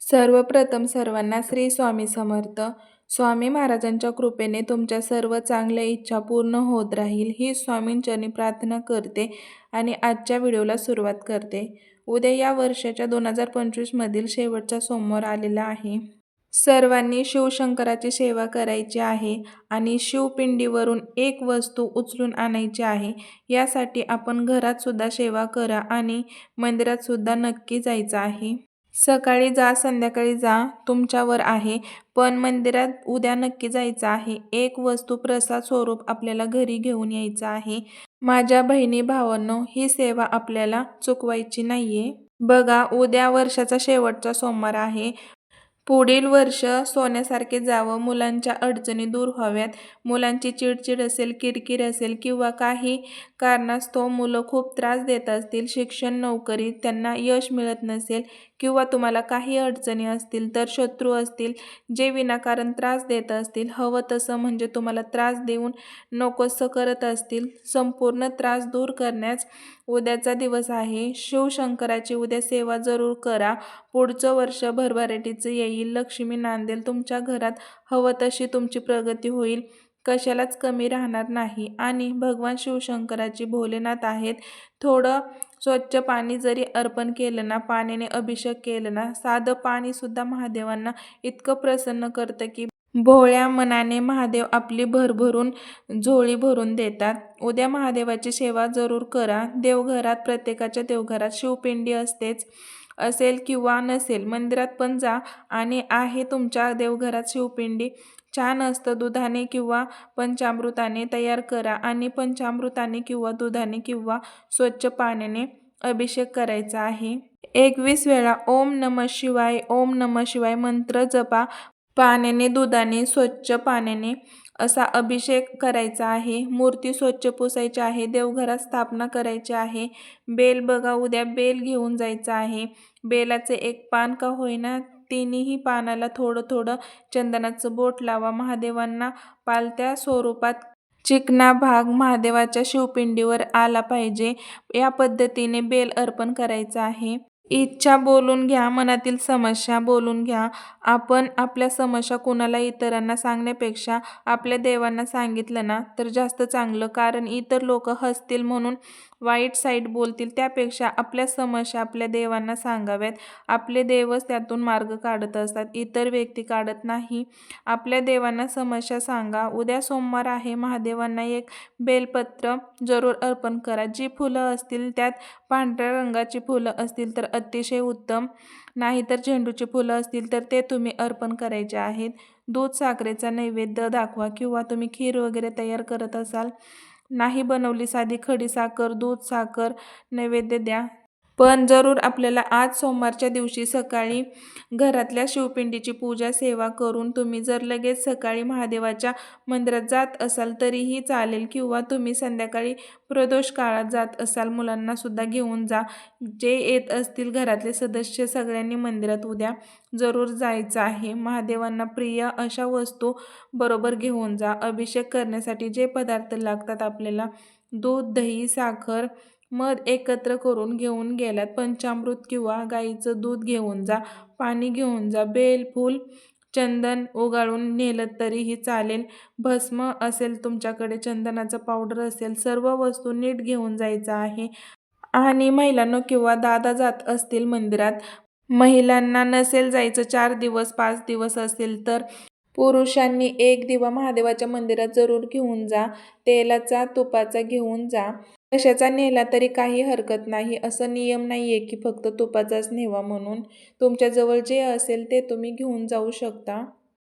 सर्वप्रथम सर्वांना श्री स्वामी समर्थ. स्वामी महाराजांच्या कृपेने तुमच्या सर्व चांगल्या इच्छा पूर्ण होत राहील ही स्वामींचरणी प्रार्थना करते आणि आजच्या व्हिडिओला सुरुवात करते. उद्या या वर्षाच्या 2025 मधील शेवटचा सोमवार आलेला आहे. सर्वांनी शिवशंकराची सेवा करायची आहे आणि शिवपिंडीवरून एक वस्तू उचलून आणायची आहे. यासाठी आपण घरात सुद्धा सेवा करा आणि मंदिरात सुद्धा नक्की जायचं आहे. सकाळी जा संध्याकाळी जा तुमच्यावर आहे, पण मंदिरात उद्या नक्की जायचं आहे. एक वस्तू प्रसाद स्वरूप आपल्याला घरी घेऊन यायचं आहे. माझ्या बहिणी भावांनो, ही सेवा आपल्याला चुकवायची नाहीये. बघा, उद्या वर्षाचा शेवटचा सोमवार आहे. पुढील वर्ष सोन्यासारखे जावं, मुलांच्या अडचणी दूर व्हाव्यात. मुलांची चिडचिड असेल, किरकिर असेल किंवा काही कारणास्तव मुलं खूप त्रास देत असतील, शिक्षण, नोकरी त्यांना यश मिळत नसेल किंवा तुम्हाला काही अडचणी असतील, तर शत्रू असतील जे विनाकारण त्रास देत असतील, हवं तसं म्हणजे तुम्हाला त्रास देऊन नकोसं करत असतील, संपूर्ण त्रास दूर करण्यास उद्याचा दिवस आहे. शिवशंकराची उद्या सेवा जरूर करा. पुढचं वर्ष भरभराटीचं येईल, लक्ष्मी नांदेल तुमच्या घरात, हवं तशी तुमची प्रगती होईल, कशालाच कमी राहणार नाही. आणि भगवान शिवशंकराची भोलेनाथ आहेत. थोडं स्वच्छ पाणी जरी अर्पण केलं ना, पाण्याने अभिषेक केलं ना, साधं पाणीसुद्धा महादेवांना इतकं प्रसन्न करतं की भोळ्या मनाने महादेव आपली भरभरून झोळी भरून देतात. उद्या महादेवाची सेवा जरूर करा. देवघरात, प्रत्येकाच्या देवघरात शिवपिंडी असतेच, असेल किंवा नसेल मंदिरात पण जा आणि आहे तुमच्या देवघरात शिवपिंडी, छान असतं. दुधाने किंवा पंचामृताने तयार करा आणि पंचामृताने किंवा दुधाने किंवा स्वच्छ पाण्याने अभिषेक करायचा आहे. 21 वेळा ओम नमः शिवाय, ओम नमः शिवाय मंत्र जपा. पाण्याने, दुधाने, स्वच्छ पाण्याने असा अभिषेक करायचा आहे. मूर्ती स्वच्छ पुसायची आहे. देवघरात स्थापना करायची आहे. बेल बघा, उद्या बेल घेऊन जायचं आहे. बेलाचे एक पान का होईना, तिन्ही पानाला थोडं थोडं चंदनाचं बोट लावा. महादेवांना पालत्या स्वरूपात चिकना भाग महादेवाच्या शिवपिंडीवर आला पाहिजे. या पद्धतीने बेल अर्पण करायचं आहे. इच्छा बोलून घ्या, मनातील समस्या बोलून घ्या. आपण आपल्या समस्या कुणाला इतरांना सांगण्यापेक्षा आपल्या देवांना सांगितलं ना तर जास्त चांगलं, कारण इतर लोक हसतील म्हणून वाईट साईड बोलतील. त्यापेक्षा आपल्या समस्या आपल्या देवांना सांगाव्यात. आपले देवच त्यातून मार्ग काढत असतात, इतर व्यक्ती काढत नाही. आपल्या देवांना समस्या सांगा. उद्या सोमवार आहे. महादेवांना एक बेलपत्र जरूर अर्पण करा. जी फुलं असतील त्यात पांढऱ्या रंगाची फुलं असतील तर अतिशय उत्तम, नाहीतर झेंडूची फुलं असतील तर ते तुम्ही अर्पण करायचे आहेत. दूध साखरेचा नैवेद्य दाखवा किंवा तुम्ही खीर वगैरे तयार करत असाल, नाही बनवली साधी खडी साखर, दूध, साखर नैवेद्य द्या. पण जरूर आपल्याला आज सोमवारच्या दिवशी सकाळी घरातल्या शिवपिंडीची पूजा सेवा करून तुम्ही जर लगेच सकाळी महादेवाच्या मंदिरात जात असाल तरीही चालेल किंवा तुम्ही संध्याकाळी प्रदोष काळात जात असाल, मुलांना सुद्धा घेऊन जा. जे येत असतील घरातले सदस्य सगळ्यांनी मंदिरात उद्या जरूर जायचं आहे. महादेवांना प्रिय अशा वस्तू बरोबर घेऊन जा. अभिषेक करण्यासाठी जे पदार्थ लागतात आपल्याला, दूध, दही, साखर, मध एकत्र करून घेऊन गेलात. पंचामृत किंवा गाईचं दूध घेऊन जा. पाणी घेऊन जा. बेल, फूल, चंदन उगाळून नेलं तरीही चालेल. भस्म असेल तुमच्याकडे, चंदनाचं पावडर असेल, सर्व वस्तू नीट घेऊन जायचं आहे. आणि महिलांनो किंवा दादा जात असतील मंदिरात, महिलांना नसेल जायचं, 4 दिवस 5 दिवस असेल तर पुरुषांनी एक दिवा महादेवाच्या मंदिरात जरूर घेऊन जा. तेलाचा, तुपाचा घेऊन जा. कशाचा नेला तरी काही हरकत नाही. असं नियम नाहीये की फक्त तुपाचाच नेवा म्हणून. तुमच्याजवळ जे असेल ते तुम्ही घेऊन जाऊ शकता.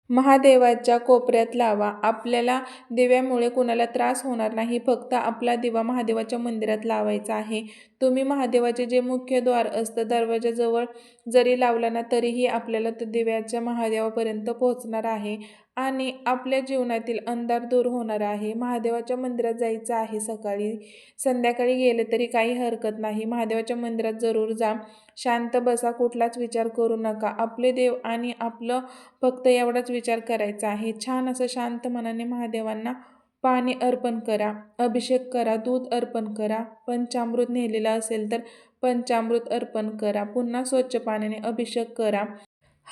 महादेवाच्या कोपऱ्यात लावा. आपल्याला दिव्यामुळे कुणाला त्रास होणार नाही. फक्त आपला दिवा महादेवाच्या मंदिरात लावायचा आहे. तुम्ही महादेवाचे जे मुख्य द्वार असतं दरवाजाजवळ जरी लावला ना तरीही आपल्याला तो दिव्याच्या महादेवापर्यंत पोहोचणार आहे आणि आपल्या जीवनातील अंधार दूर होणार आहे. महादेवाच्या मंदिरात जायचं आहे सकाळी, संध्याकाळी गेले तरी काही हरकत नाही. महादेवाच्या मंदिरात जरूर जा. शांत बसा, कुठलाच विचार करू नका. आपले देव आणि आपलं फक्त एवढाच विचार करायचा आहे. छान असं शांत मनाने महादेवांना पाणी अर्पण करा, अभिषेक करा, दूध अर्पण करा, पंचामृत नेलेलं असेल तर पंचामृत अर्पण करा, पुन्हा स्वच्छ पाण्याने अभिषेक करा.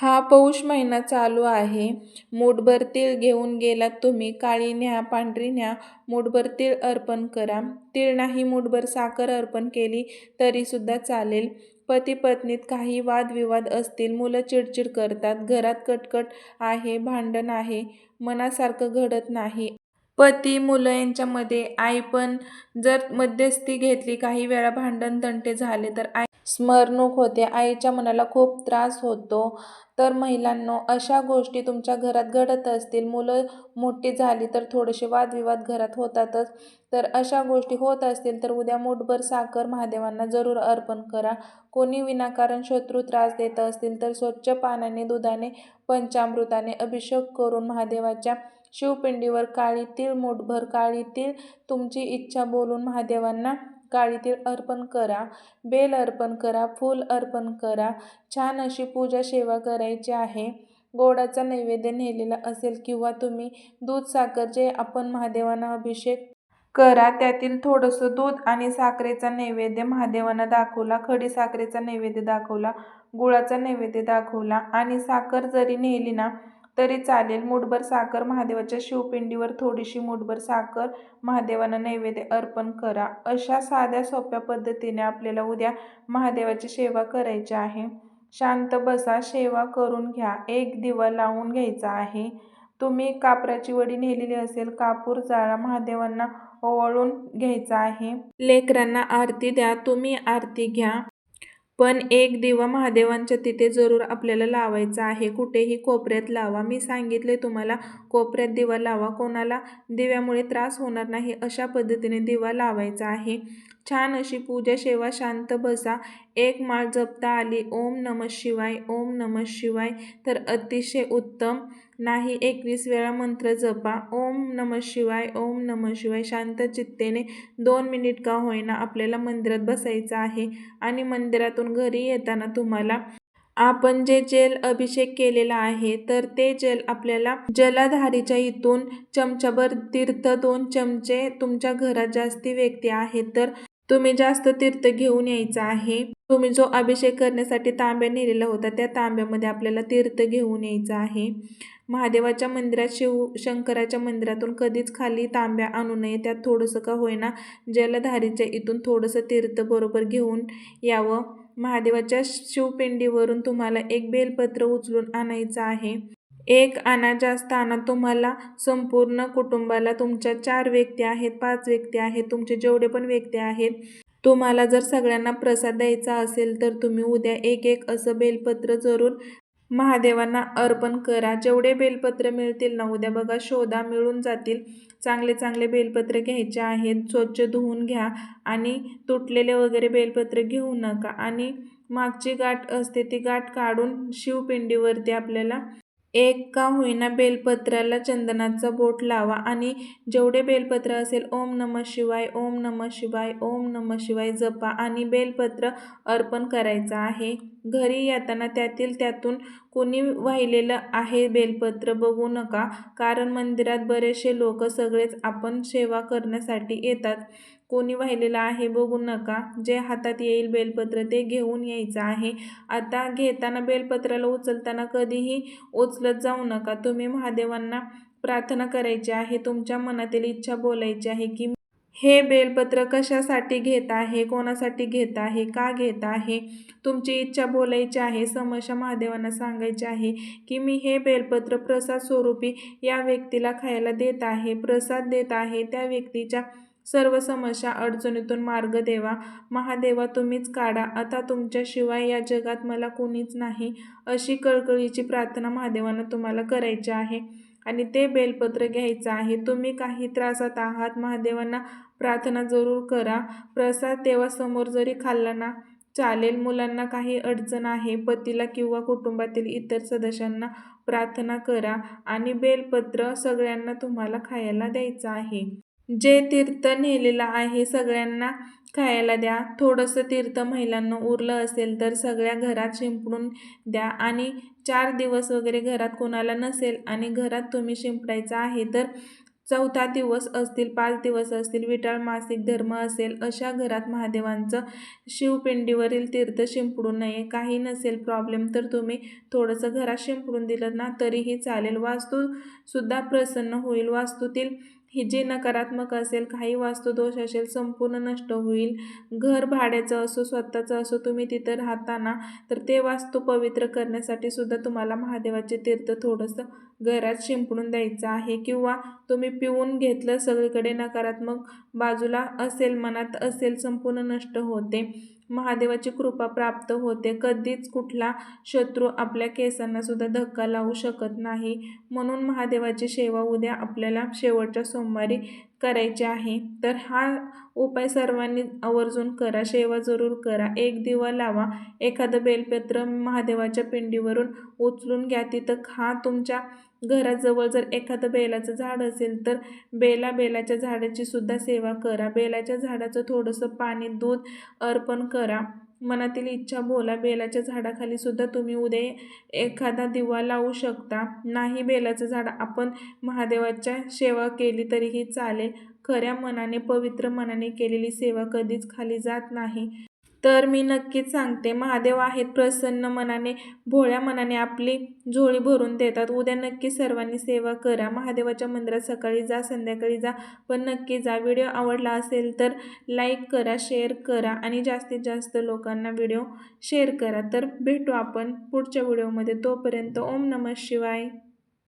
हा पौष महिना चालू आहे. मूठभर तीळ घेऊन गेलात तुम्ही, काळी न्या पांढरी न्या, मूठभर तीळ अर्पण करा. तीळ नाही मूठभर साखर अर्पण केली तरी सुद्धा चालेल. पती पत्नीत काही वादविवाद असतील, मुलं चिडचिड करतात, घरात कटकट आहे, भांडण आहे, मनासारखं घडत नाही, पती मुलं यांच्यामध्ये आई पण जर मध्यस्थी घेतली, काही वेळा भांडण तंटे झाले तर आई स्मरणूक होते, आईच्या मनाला खूप त्रास होतो. तर महिलांनो, अशा गोष्टी तुमच्या घरात घडत असतील, मुलं मोठी झाली तर थोडेसे वादविवाद घरात होतातच. तर अशा गोष्टी होत असतील तर उद्या मूठभर साखर महादेवांना जरूर अर्पण करा. कोणी विनाकारण शत्रू त्रास देत असतील तर स्वच्छ पाण्याने, दुधाने, पंचामृताने अभिषेक करून महादेवाच्या शिवपिंडीवर काळी तीळ, मूठभर काळी तीळ, तुमची इच्छा बोलून महादेवांना काळी तीळ अर्पण करा. बेल अर्पण करा, फूल अर्पण करा. छान अशी पूजा सेवा करायची आहे. गोडाचा नैवेद्य नेलेला असेल किंवा तुम्ही दूध साखर जे आपण महादेवांना अभिषेक करा, त्यातील थोडंसं दूध आणि साखरेचा नैवेद्य महादेवांना दाखवला, खडी साखरेचा नैवेद्य दाखवला, गुळाचा नैवेद्य दाखवला आणि साखर जरी नेली ना तरी चालेल. मूठभर साखर महादेवाच्या शिवपिंडीवर थोडीशी मूठभर साखर महादेवांना नैवेद्य अर्पण करा. अशा साध्या सोप्या पद्धतीने आपल्याला उद्या महादेवाची सेवा करायची आहे. शांत बसा, सेवा करून घ्या. एक दिवा लावून घ्यायचा आहे. तुम्ही कापराची वडी नेलेली असेल, कापूर जाळा, महादेवांना ओवाळून घ्यायचा आहे. लेकरांना आरती द्या, तुम्ही आरती घ्या. पण एक दिवा महादेवांच्या तिथे जरूर आपल्याला लावायचा आहे. कुठेही कोपऱ्यात लावा. मी सांगितले तुम्हाला, कोपऱ्यात दिवा लावा. कोणाला दिव्यामुळे त्रास होणार नाही अशा पद्धतीने दिवा लावायचा आहे. छान अशी पूजा सेवा, शांत बसा. एक माळ जपता आली, ओम नमः शिवाय, ओम नमः शिवाय, तर अतिशय उत्तम. नाही 21 वेळा मंत्र जपा, ओम नमः शिवाय, ओम नमः शिवाय. शांत चित्तेने 2 मिनिट का होईना आपल्याला मंदिरात बसायचं आहे. आणि मंदिरातून घरी येताना तुम्हाला आपण जे जेल अभिषेक केलेला आहे तर ते जेल आपल्याला जलाधारीच्या इथून चमचाभर तीर्थ, 2 चमचे, तुमच्या घरात जास्ती व्यक्ती आहेत तर तुम्ही जास्त तीर्थ घेऊन यायचं आहे. तुम्ही जो अभिषेक करण्यासाठी तांब्या नेलेला होता त्या तांब्यामध्ये आपल्याला तीर्थ घेऊन यायचं आहे. महादेवाच्या मंदिरात, शंकराच्या मंदिरातून कधीच खाली तांब्या आणू नये. त्यात थोडंसं का होईना जलधारीच्या इथून थोडंसं तीर्थ बरोबर घेऊन यावं. महादेवाच्या शिवपिंडीवरून तुम्हाला एक बेलपत्र उचलून आणायचं आहे. एक आणा, जास्त आणा. तुम्हाला संपूर्ण कुटुंबाला, तुमच्या 4 व्यक्ती आहेत, 5 व्यक्ती आहेत, तुमचे जेवढे पण व्यक्ती आहेत, तुम्हाला जर सगळ्यांना प्रसाद द्यायचा असेल तर तुम्ही उद्या एक असं बेलपत्र जरूर महादेवांना अर्पण करा. जेवढे बेलपत्र मिळतील ना उद्या, बघा शोधा, मिळून जातील. चांगले चांगले बेलपत्र घ्यायचे आहेत. स्वच्छ धुवून घ्या आणि तुटलेले वगैरे बेलपत्र घेऊ नका. आणि मागची गाठ असते ती गाठ काढून शिवपिंडीवरती आपल्याला एक का होईना बेलपत्राला चंदनाचा बोट लावा आणि जेवढे बेलपत्र असेल, ओम नमः शिवाय, ओम नमः शिवाय, ओम नमः शिवाय जपा आणि बेलपत्र अर्पण करायचं आहे. घरी येताना त्यातून कोणी वाहिलेलं आहे बेलपत्र बघू नका, कारण मंदिरात बरेचसे लोक सगळेच आपण सेवा करण्यासाठी येतात. कोणी वाहिलेलं आहे बघू नका. जे हातात येईल बेलपत्र ते घेऊन यायचं आहे. आता घेताना बेलपत्राला उचलताना कधीही उचलत जाऊ नका. तुम्ही महादेवांना प्रार्थना करायची आहे, तुमच्या मनातील इच्छा बोलायची आहे की हे बेलपत्र कशासाठी घेत आहे, कोणासाठी घेत आहे, का घेत आहे, तुमची इच्छा बोलायची आहे. समस्या महादेवांना सांगायची आहे की मी हे बेलपत्र प्रसाद स्वरूपी या व्यक्तीला खायला देत आहे, प्रसाद देत आहे. त्या व्यक्तीच्या सर्व समस्या, अडचणीतून मार्ग देवा. महादेवा तुम्हीच काढा, आता तुमच्याशिवाय या जगात मला कोणीच नाही. अशी कळकळीची प्रार्थना महादेवांना तुम्हाला करायची आहे आणि ते बेलपत्र घ्यायचं आहे. तुम्ही काही त्रासात आहात, महादेवांना प्रार्थना जरूर करा. प्रसाद देवासमोर जरी खाल्ला ना चालेल. मुलांना काही अडचण आहे, पतीला किंवा कुटुंबातील इतर सदस्यांना प्रार्थना करा आणि बेलपत्र सगळ्यांना तुम्हाला खायला द्यायचं आहे. जे तीर्थ नेलेलं आहे सगळ्यांना खायला द्या. थोडंसं तीर्थ महिलांना उरलं असेल तर सगळ्या घरात शिंपडून द्या. आणि 4 दिवस वगैरे घरात कोणाला नसेल आणि घरात तुम्ही शिंपडायचं आहे तर चौथा दिवस असतील, 5 दिवस असतील, विटाळ मासिक धर्म असेल, अशा घरात महादेवांचं शिवपिंडीवरील तीर्थ शिंपडू नये. काही नसेल प्रॉब्लेम तर तुम्ही थोडंसं घरात शिंपडून दिलं ना तरीही चालेल. वास्तूसुद्धा प्रसन्न होईल. वास्तूतील ही जे नकारात्मक असेल, काही वास्तुदोष असेल, संपूर्ण नष्ट होईल. घर भाड्याचं असो, स्वतःचं असो, तुम्ही तिथं राहता ना, तर ते वास्तू पवित्र करण्यासाठी सुद्धा तुम्हाला महादेवाचे तीर्थ थोडंसं घरात शिंपडून द्यायचं आहे. किंवा तुम्ही पिऊन घेतलं, सगळीकडे नकारात्मक बाजूला असेल, मनात असेल, संपूर्ण नष्ट होते. महादेवाची कृपा प्राप्त होते. कधीच कुठला शत्रू आपल्या केसांना सुद्धा धक्का लावू शकत नाही. म्हणून महादेवाची सेवा उद्या आपल्याला शेवटच्या सोमवारी करायची आहे. तर हा उपाय सर्वांनी आवर्जून करा. सेवा जरूर करा. एक दिवा लावा. एखादं बेलपत्र महादेवाच्या पिंडीवरून उचलून घ्या. तिथं खा. तुमच्या घराजवळ जर एखादं बेलाचं झाड असेल तर बेलाच्या झाडाची सुद्धा सेवा करा. बेलाच्या झाडाचं थोडंसं पाणी, दूध अर्पण करा. मनातील इच्छा बोला. बेलाच्या झाडाखाली सुद्धा तुम्ही उद्या एखादा दिवा लावू शकता. नाही बेलाचं झाड, आपण महादेवाच्या सेवा केली तरीही चालेल. खऱ्या मनाने, पवित्र मनाने केलेली सेवा कधीच खाली जात नाही. तर मी नक्कीच सांगते, महादेव आहेत प्रसन्न मनाने, भोळ्या मनाने आपली झोळी भरून देतात. उद्या नक्की सर्वांनी सेवा करा. महादेवाच्या मंदिरात सकाळी जा, संध्याकाळी जा, पण नक्की जा. व्हिडिओ आवडला असेल तर लाईक करा, शेअर करा आणि जास्तीत जास्त लोकांना व्हिडिओ शेअर करा. तर भेटू आपण पुढच्या व्हिडिओमध्ये. तोपर्यंत ओम नमः शिवाय.